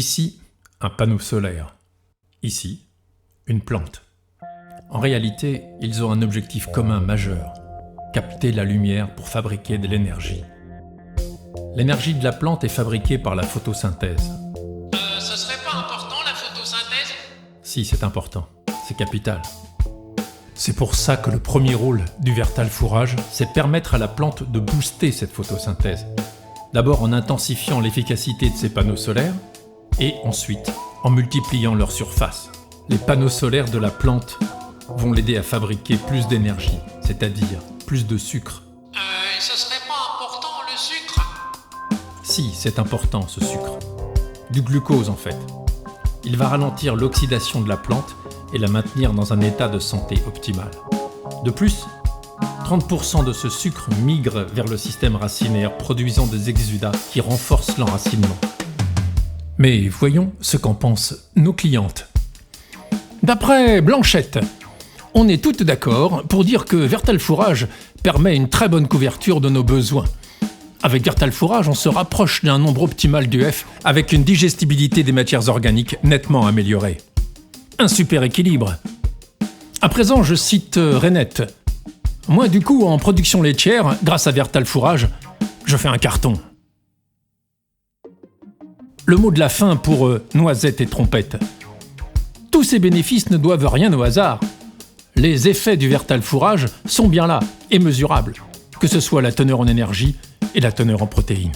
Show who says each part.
Speaker 1: Ici, un panneau solaire. Ici, une plante. En réalité, ils ont un objectif commun majeur, capter la lumière pour fabriquer de l'énergie. L'énergie de la plante est fabriquée par la photosynthèse.
Speaker 2: Ce serait pas important la photosynthèse ?
Speaker 1: Si, c'est important, c'est capital. C'est pour ça que le premier rôle du vertalfourrage, c'est permettre à la plante de booster cette photosynthèse. D'abord en intensifiant l'efficacité de ses panneaux solaires, et ensuite en multipliant leur surface. Les panneaux solaires de la plante vont l'aider à fabriquer plus d'énergie, c'est-à-dire plus de sucre.
Speaker 2: Ce serait pas important le sucre ?
Speaker 1: Si, c'est important ce sucre. Du glucose en fait. Il va ralentir l'oxydation de la plante et la maintenir dans un état de santé optimal. De plus, 30% de ce sucre migre vers le système racinaire, produisant des exudats qui renforcent l'enracinement. Mais voyons ce qu'en pensent nos clientes. D'après Blanchette, on est toutes d'accord pour dire que vertalfourrage permet une très bonne couverture de nos besoins. Avec vertalfourrage, on se rapproche d'un nombre optimal d'UF avec une digestibilité des matières organiques nettement améliorée. Un super équilibre. À présent, je cite Renette. Moi, du coup, en production laitière, grâce à vertalfourrage, je fais un carton. Le mot de la fin pour noisettes et trompettes. Tous ces bénéfices ne doivent rien au hasard. Les effets du vertalfourrage sont bien là et mesurables, que ce soit la teneur en énergie et la teneur en protéines.